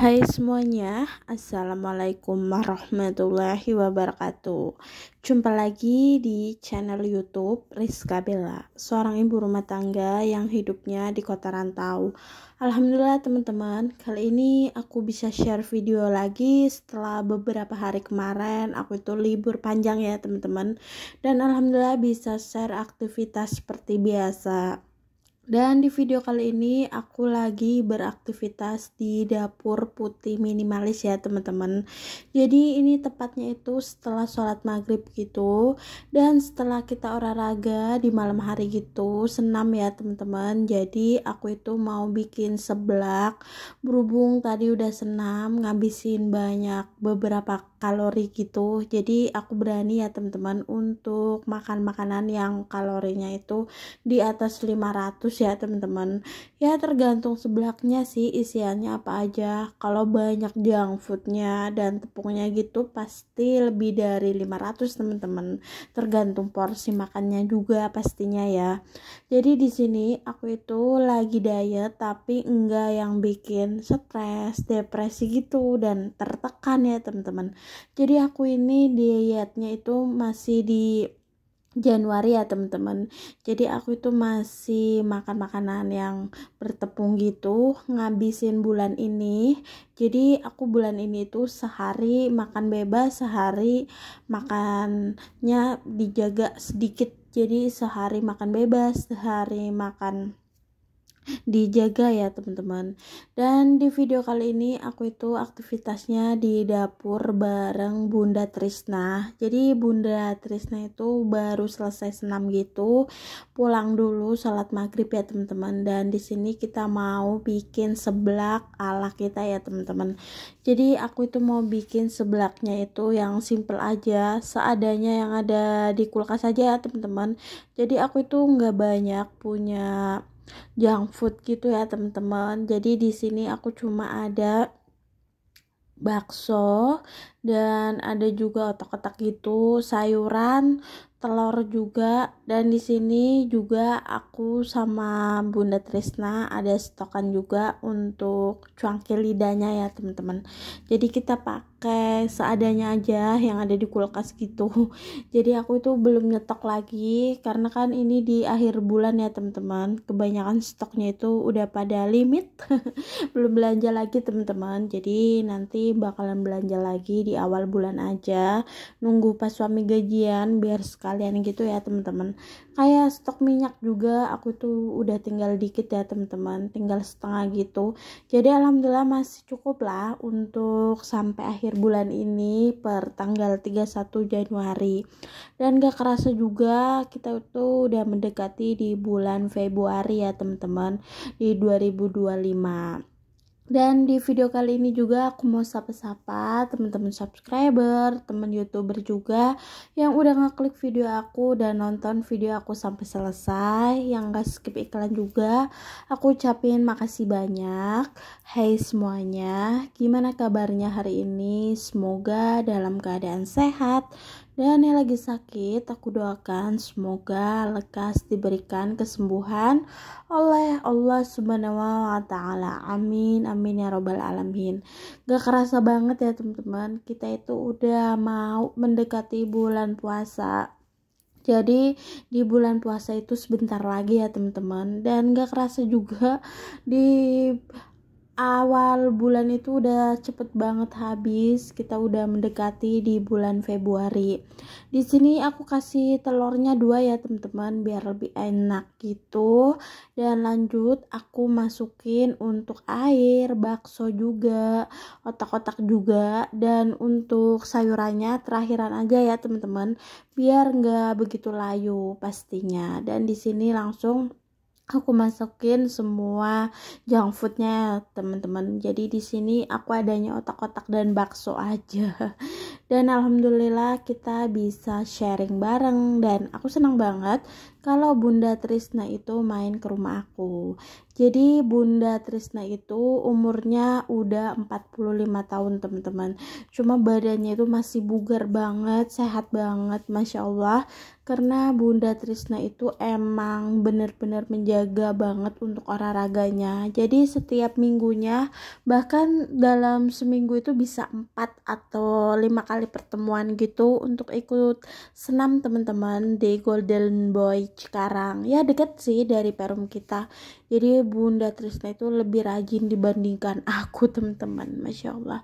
Hai semuanya, Assalamualaikum warahmatullahi wabarakatuh. Jumpa lagi di channel YouTube Rizka Bella, seorang ibu rumah tangga yang hidupnya di kota rantau. Alhamdulillah teman-teman, kali ini aku bisa share video lagi setelah beberapa hari kemarin aku itu libur panjang ya teman-teman. Dan alhamdulillah bisa share aktivitas seperti biasa. Dan di video kali ini aku lagi beraktivitas di dapur putih minimalis ya teman-teman. Jadi ini tepatnya itu setelah sholat maghrib gitu. Dan setelah kita olahraga di malam hari gitu, senam ya teman-teman. Jadi aku itu mau bikin seblak. Berhubung tadi udah senam, ngabisin banyak beberapa kalori gitu. Jadi aku berani ya teman-teman untuk makan makanan yang kalorinya itu di atas 500 ya teman-teman. Ya tergantung seblaknya sih isiannya apa aja. Kalau banyak junk foodnya dan tepungnya gitu pasti lebih dari 500 teman-teman. Tergantung porsi makannya juga pastinya ya. Jadi di sini aku itu lagi diet tapi enggak yang bikin stres, depresi gitu dan tertekan ya teman-teman. Jadi aku ini dietnya itu masih di Januari ya teman-teman. Jadi aku itu masih makan makanan yang bertepung gitu, ngabisin bulan ini. Jadi aku bulan ini tuh sehari makan bebas, sehari makannya dijaga sedikit. Jadi sehari makan bebas, sehari makan dijaga ya teman-teman. Dan di video kali ini aku itu aktivitasnya di dapur bareng Bunda Trisna. Jadi Bunda Trisna itu baru selesai senam gitu, pulang dulu sholat maghrib ya teman-teman. Dan di sini kita mau bikin seblak ala kita ya teman-teman. Jadi aku itu mau bikin seblaknya itu yang simple aja, seadanya yang ada di kulkas aja ya teman-teman. Jadi aku itu nggak banyak punya junk food gitu ya teman-teman. Jadi di sini aku cuma ada bakso dan ada juga otak-otak gitu, sayuran, telur juga. Dan di sini juga aku sama Bunda Trisna ada stokan juga untuk cuangkil lidahnya ya teman-teman. Jadi kita pakai seadanya aja yang ada di kulkas gitu. Jadi aku itu belum nyetok lagi karena kan ini di akhir bulan ya teman-teman. Kebanyakan stoknya itu udah pada limit. Belum belanja lagi teman-teman. Jadi nanti bakalan belanja lagi di awal bulan aja, nunggu pas suami gajian biar sekalian gitu ya teman-teman. Kayak stok minyak juga aku tuh udah tinggal dikit ya teman-teman, tinggal setengah gitu. Jadi alhamdulillah masih cukup lah untuk sampai akhir bulan ini per tanggal 31 Januari. Dan gak kerasa juga kita tuh udah mendekati di bulan Februari ya teman-teman, di 2025. Dan di video kali ini juga aku mau sapa-sapa teman-teman subscriber, teman YouTuber juga yang udah ngeklik video aku dan nonton video aku sampai selesai, yang gak skip iklan juga. Aku ucapin makasih banyak. Hai semuanya, gimana kabarnya hari ini? Semoga dalam keadaan sehat. Dan yang lagi sakit, aku doakan semoga lekas diberikan kesembuhan oleh Allah Subhanahu wa Ta'ala. Amin, amin ya robbal alamin. Gak kerasa banget ya teman-teman, kita itu udah mau mendekati bulan puasa. Jadi di bulan puasa itu sebentar lagi ya teman-teman. Dan gak kerasa juga di awal bulan itu udah cepet banget habis. Kita udah mendekati di bulan Februari. Di sini aku kasih telurnya 2 ya teman-teman biar lebih enak gitu. Dan lanjut aku masukin untuk air, bakso juga, otak-otak juga, dan untuk sayurannya terakhiran aja ya teman-teman biar nggak begitu layu pastinya. Dan di sini langsung aku masukin semua junk foodnya teman-teman. Jadi di sini aku adanya otak-otak dan bakso aja. Dan alhamdulillah kita bisa sharing bareng dan aku senang banget kalau Bunda Trisna itu main ke rumah aku. Jadi Bunda Trisna itu umurnya udah 45 tahun teman-teman. Cuma badannya itu masih bugar banget, sehat banget, Masya Allah. Karena Bunda Trisna itu emang bener-bener menjaga banget untuk olahraganya. Jadi setiap minggunya, bahkan dalam seminggu itu bisa 4 atau 5 kali pertemuan gitu untuk ikut senam teman-teman di Golden Boy Cikarang. Ya deket sih dari Perum kita. Jadi Bunda Trisna itu lebih rajin dibandingkan aku teman-teman, Masya Allah.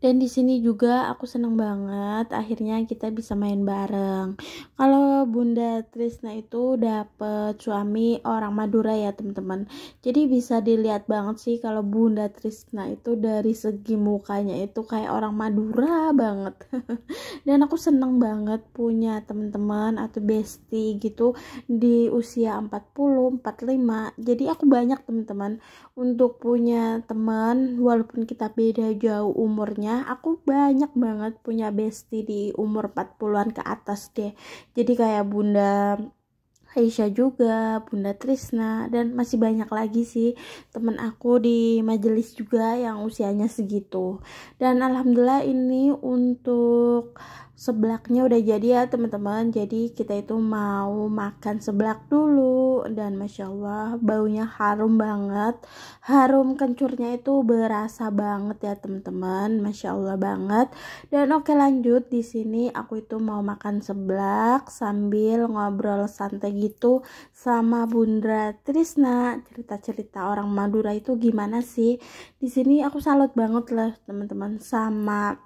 Dan di sini juga aku seneng banget akhirnya kita bisa main bareng. Kalau Bunda Trisna itu dapet suami orang Madura ya teman-teman. Jadi bisa dilihat banget sih kalau Bunda Trisna itu dari segi mukanya itu kayak orang Madura banget. Dan aku seneng banget punya teman-teman atau bestie gitu di usia 40, 45. Jadi aku banyak teman-teman untuk punya teman walaupun kita beda jauh umurnya. Aku banyak banget punya bestie di umur 40-an ke atas deh. Jadi kayak Bunda Aisyah juga, Bunda Trisna, dan masih banyak lagi sih temen aku di majelis juga yang usianya segitu. Dan alhamdulillah ini untuk seblaknya udah jadi ya teman-teman. Jadi kita itu mau makan seblak dulu dan Masya Allah baunya harum banget. Harum kencurnya itu berasa banget ya teman-teman, Masya Allah banget. Dan oke lanjut, di sini aku itu mau makan seblak sambil ngobrol santai gitu sama Bunda Trisna, cerita-cerita orang Madura itu gimana sih. Di sini aku salut banget lah teman-teman sama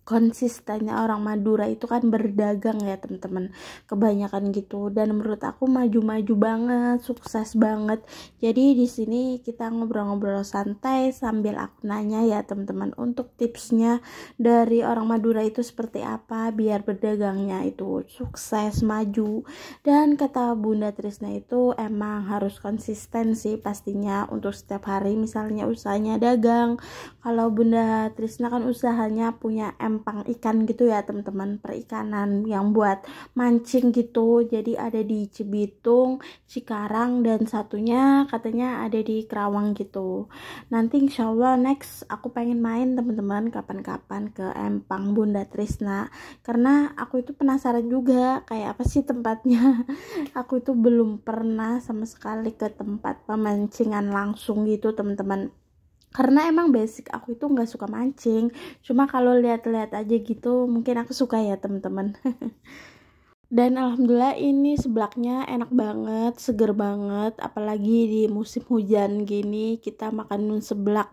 konsistennya orang Madura itu kan berdagang ya teman-teman, kebanyakan gitu. Dan menurut aku maju-maju banget, sukses banget. Jadi di sini kita ngobrol-ngobrol santai sambil aku nanya ya teman-teman untuk tipsnya dari orang Madura itu seperti apa biar berdagangnya itu sukses maju. Dan kata Bunda Trisna itu emang harus konsisten sih pastinya untuk setiap hari. Misalnya usahanya dagang, kalau Bunda Trisna kan usahanya punya empang ikan gitu ya teman-teman, perikanan yang buat mancing gitu. Jadi ada di Cibitung, Cikarang, dan satunya katanya ada di Kerawang gitu. Nanti insya Allah next aku pengen main teman-teman kapan-kapan ke empang Bunda Trisna, karena aku itu penasaran juga kayak apa sih tempatnya. Aku itu belum pernah sama sekali ke tempat pemancingan langsung gitu teman-teman, karena emang basic aku itu nggak suka mancing. Cuma kalau lihat-lihat aja gitu mungkin aku suka ya teman-teman. Dan alhamdulillah ini seblaknya enak banget, seger banget, apalagi di musim hujan gini kita makan seblak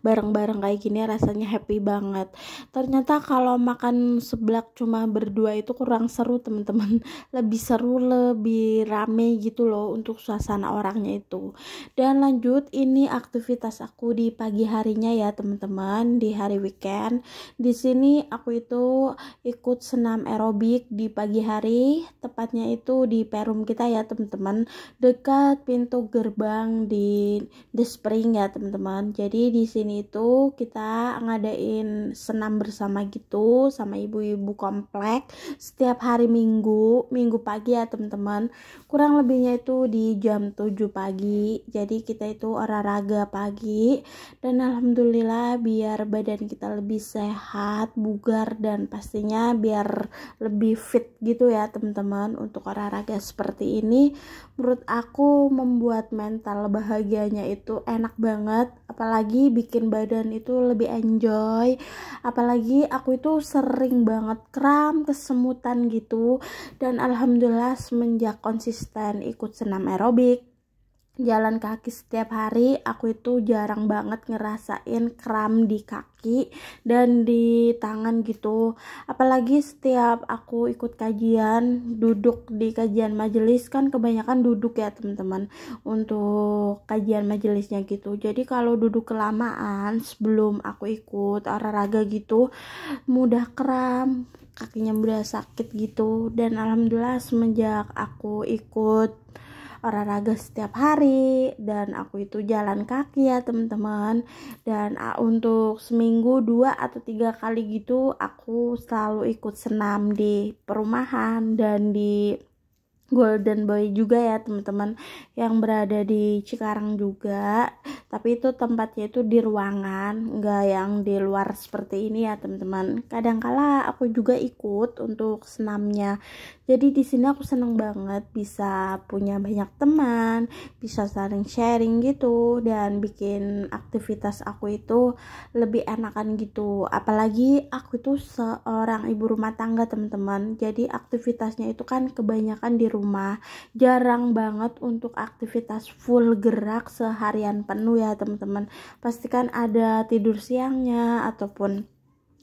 bareng-bareng kayak gini rasanya happy banget. Ternyata kalau makan seblak cuma berdua itu kurang seru teman-teman. Lebih seru, lebih rame gitu loh untuk suasana orangnya itu. Dan lanjut, ini aktivitas aku di pagi harinya ya teman-teman, di hari weekend. Di sini aku itu ikut senam aerobik di pagi hari, tepatnya itu di Perum kita ya teman-teman, dekat pintu gerbang di The Spring ya teman-teman. Jadi di sini itu kita ngadain senam bersama gitu sama ibu-ibu komplek setiap hari Minggu pagi ya teman-teman. Kurang lebihnya itu di jam 7 pagi. Jadi kita itu olahraga pagi dan alhamdulillah biar badan kita lebih sehat, bugar, dan pastinya biar lebih fit gitu ya teman-teman. Untuk olahraga seperti ini menurut aku membuat mental bahagianya itu enak banget, apalagi bikin badan itu lebih enjoy. Apalagi aku itu sering banget kram, kesemutan gitu, dan alhamdulillah semenjak konsisten ikut senam aerobik, jalan kaki setiap hari, aku itu jarang banget ngerasain kram di kaki dan di tangan gitu. Apalagi setiap aku ikut kajian, duduk di kajian majelis kan kebanyakan duduk ya teman-teman untuk kajian majelisnya gitu. Jadi kalau duduk kelamaan sebelum aku ikut olahraga gitu mudah kram, kakinya mudah sakit gitu. Dan alhamdulillah semenjak aku ikut olahraga setiap hari dan aku itu jalan kaki ya teman-teman, dan untuk seminggu 2 atau 3 kali gitu aku selalu ikut senam di perumahan dan di Golden Boy juga ya teman-teman, yang berada di Cikarang juga, tapi itu tempatnya itu di ruangan, nggak yang di luar seperti ini ya teman-teman. Kadangkala aku juga ikut untuk senamnya, jadi di sini aku seneng banget bisa punya banyak teman, bisa saling sharing gitu, dan bikin aktivitas aku itu lebih enakan gitu. Apalagi aku itu seorang ibu rumah tangga teman-teman, jadi aktivitasnya itu kan kebanyakan di rumah, jarang banget untuk aktivitas full gerak seharian penuh ya teman-teman. Pastikan ada tidur siangnya ataupun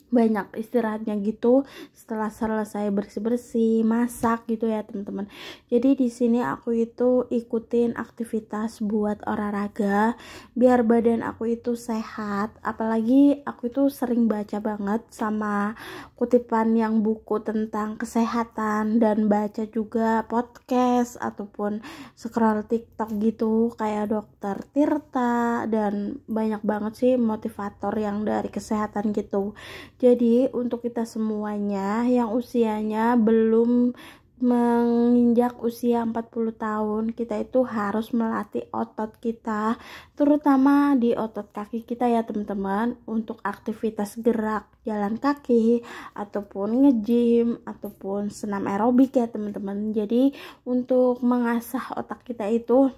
banyak istirahatnya gitu setelah selesai bersih-bersih, masak gitu ya teman-teman. Jadi di sini aku itu ikutin aktivitas buat olahraga biar badan aku itu sehat. Apalagi aku itu sering baca banget sama kutipan yang buku tentang kesehatan, dan baca juga podcast ataupun scroll TikTok gitu kayak Dokter Tirta, dan banyak banget sih motivator yang dari kesehatan gitu. Jadi untuk kita semuanya yang usianya belum menginjak usia 40 tahun, kita itu harus melatih otot kita, terutama di otot kaki kita ya teman-teman, untuk aktivitas gerak jalan kaki ataupun nge-gym ataupun senam aerobik ya teman-teman. Jadi untuk mengasah otak kita itu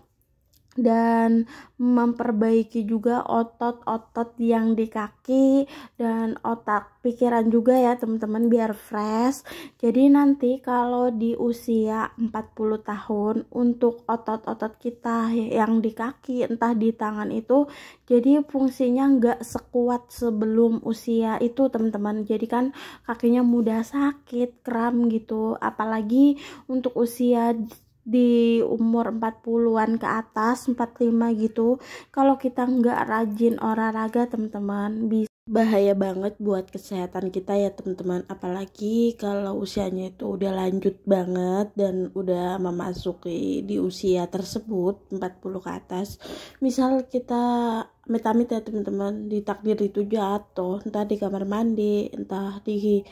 dan memperbaiki juga otot-otot yang di kaki dan otak pikiran juga ya teman-teman, biar fresh. Jadi nanti kalau di usia 40 tahun untuk otot-otot kita yang di kaki entah di tangan itu jadi fungsinya nggak sekuat sebelum usia itu teman-teman. Jadi kan kakinya mudah sakit, kram gitu. Apalagi untuk usia di umur 40-an ke atas, 45 gitu, kalau kita nggak rajin olahraga teman-teman, bisa bahaya banget buat kesehatan kita ya teman-teman. Apalagi kalau usianya itu udah lanjut banget dan udah memasuki di usia tersebut 40 ke atas. Misal kita amit-amit ya teman-teman, ditakdir itu jatuh entah di kamar mandi, entah di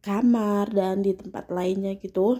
kamar dan di tempat lainnya gitu.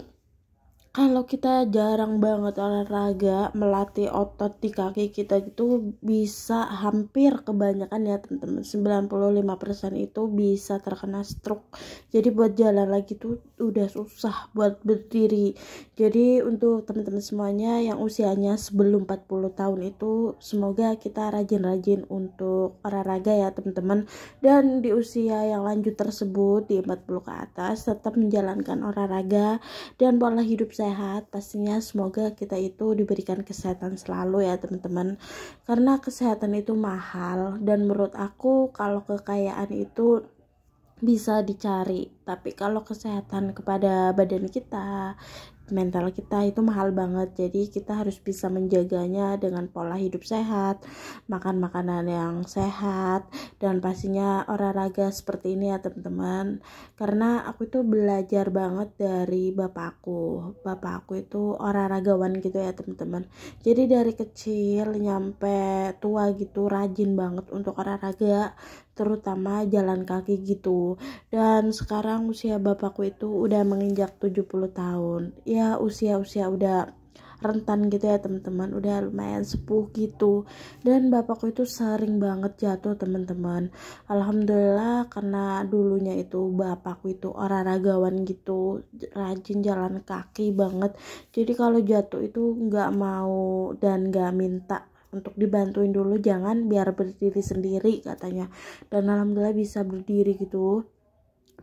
Kalau kita jarang banget olahraga, melatih otot di kaki kita itu bisa hampir kebanyakan ya teman-teman, 95% itu bisa terkena stroke. Jadi buat jalan lagi tuh udah susah buat berdiri. Jadi untuk teman-teman semuanya yang usianya sebelum 40 tahun itu, semoga kita rajin-rajin untuk olahraga ya teman-teman. Dan di usia yang lanjut tersebut, di 40 ke atas, tetap menjalankan olahraga dan pola hidup sehat. Pastinya semoga kita itu diberikan kesehatan selalu ya teman-teman, karena kesehatan itu mahal, dan menurut aku kalau kekayaan itu bisa dicari, tapi kalau kesehatan kepada badan kita, mental kita itu mahal banget. Jadi kita harus bisa menjaganya dengan pola hidup sehat, makan makanan yang sehat, dan pastinya olahraga seperti ini ya teman-teman. Karena aku itu belajar banget dari bapakku itu olahragawan gitu ya teman-teman. Jadi dari kecil nyampe tua gitu rajin banget untuk olahraga, terutama jalan kaki gitu. Dan sekarang usia bapakku itu udah menginjak 70 tahun. Ya usia-usia udah rentan gitu ya teman-teman, udah lumayan sepuh gitu. Dan bapakku itu sering banget jatuh teman-teman. Alhamdulillah karena dulunya itu bapakku itu olahragawan gitu, rajin jalan kaki banget. Jadi kalau jatuh itu nggak mau dan nggak minta untuk dibantuin dulu, jangan, biar berdiri sendiri katanya. Dan alhamdulillah bisa berdiri gitu,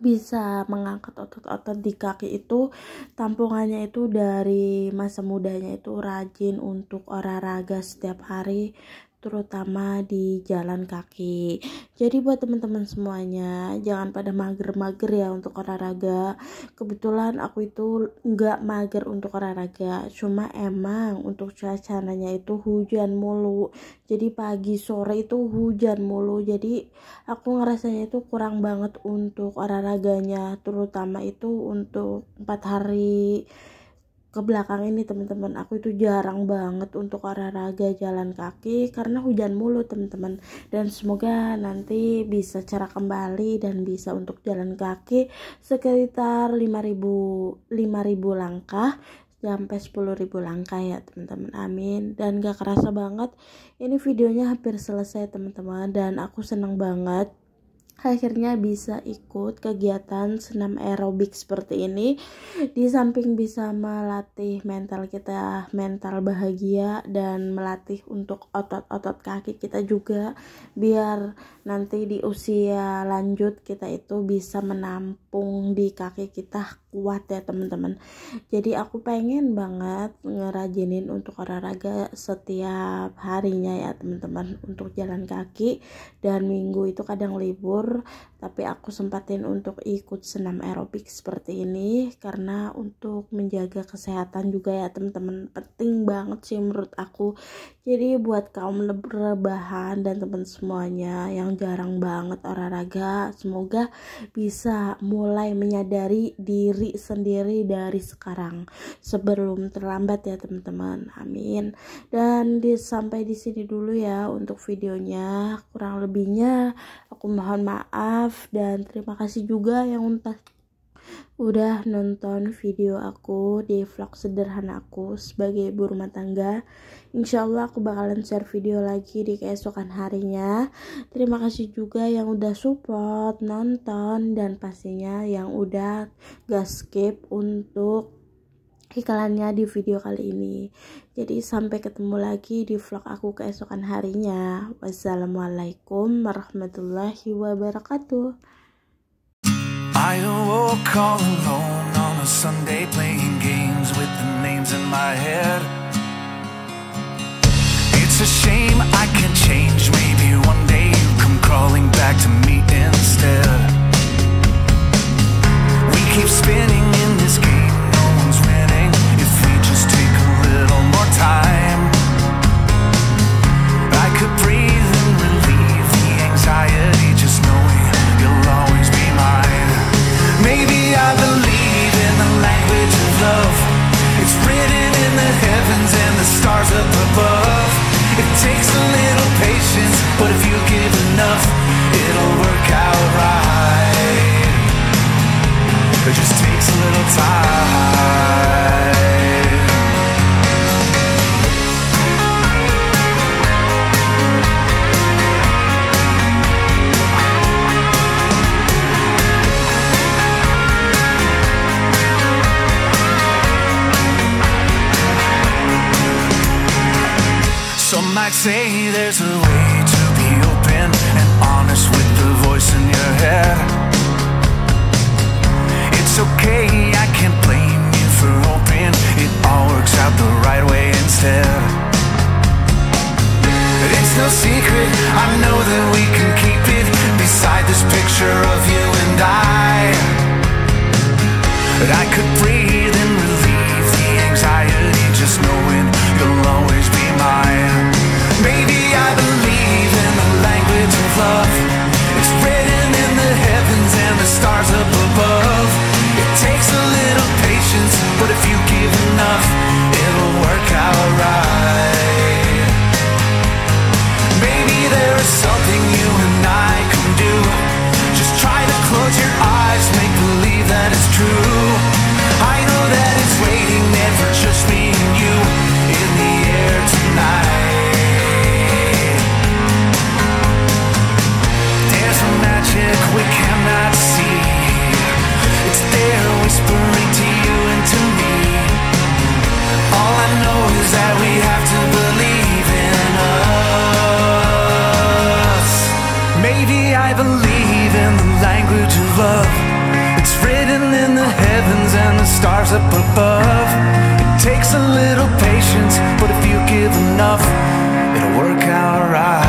bisa mengangkat otot-otot di kaki itu. Tampungannya itu dari masa mudanya itu rajin untuk olahraga setiap hari, terutama di jalan kaki. Jadi buat teman-teman semuanya, jangan pada mager-mager ya untuk olahraga. Kebetulan aku itu nggak mager untuk olahraga, cuma emang untuk cuacanya itu hujan mulu. Jadi pagi sore itu hujan mulu, jadi aku ngerasanya itu kurang banget untuk olahraganya, terutama itu untuk 4 hari ke belakang ini teman-teman. Aku itu jarang banget untuk olahraga jalan kaki karena hujan mulu teman-teman. Dan semoga nanti bisa cara kembali dan bisa untuk jalan kaki sekitar 5.000 langkah sampai 10.000 langkah ya teman-teman, amin. Dan gak kerasa banget ini videonya hampir selesai teman-teman, dan aku senang banget akhirnya bisa ikut kegiatan senam aerobik seperti ini. Di samping bisa melatih mental kita, mental bahagia, dan melatih untuk otot-otot kaki kita juga, biar nanti di usia lanjut kita itu bisa menampung di kaki kita kuat ya teman-teman. Jadi aku pengen banget ngerajinin untuk olahraga setiap harinya ya teman-teman, untuk jalan kaki. Dan minggu itu kadang libur, tapi aku sempatin untuk ikut senam aerobik seperti ini karena untuk menjaga kesehatan juga ya teman-teman, penting banget sih menurut aku. Jadi buat kaum rebahan dan teman semuanya yang jarang banget olahraga, semoga bisa mulai menyadari diri sendiri dari sekarang sebelum terlambat ya teman-teman, amin. Dan sampai di sini dulu ya untuk videonya, kurang lebihnya aku mohon maaf, dan terima kasih juga yang udah nonton video aku di vlog sederhana aku sebagai ibu rumah tangga. Insyaallah aku bakalan share video lagi di keesokan harinya. Terima kasih juga yang udah support, nonton, dan pastinya yang udah gak skip untuk iklannya di video kali ini. Jadi sampai ketemu lagi di vlog aku keesokan harinya. Wassalamualaikum warahmatullahi wabarakatuh. I awoke all alone on a Sunday playing games with the names in my head. It's a shame I can't change, maybe one day you come crawling back to me instead. We keep spinning in this game, no one's winning if we just take a little more time. I could breathe and relieve the anxiety just knowing you'll always be mine. Maybe I believe in the language of love. It's written in the heavens and the stars up above. It takes a little patience, but if you give enough, it'll work out right. It just takes a little time. Some might say there's a way to be open and honest with the voice in your head. It's okay, I can't blame you for hoping it all works out the right way instead. It's no secret, I know that we can keep it beside this picture of you and I. But I could breathe and relieve the anxiety just knowing you'll always be mine. Maybe I believe in the language of love. It's written in the heavens and the stars up above. It takes a little patience, but if you give enough, it'll work out right. Maybe there is something you and I can do. Just try to close your eyes, make believe that it's true. I know that it's waiting there for just me and you in the air tonight. There's a magic we cannot see. It's there whispering to you and to me. All I know is that we have to believe in us. Maybe I believe in the language of love. It's written in the heavens and the stars up above. It takes a little patience, but if you give enough, it'll work out right.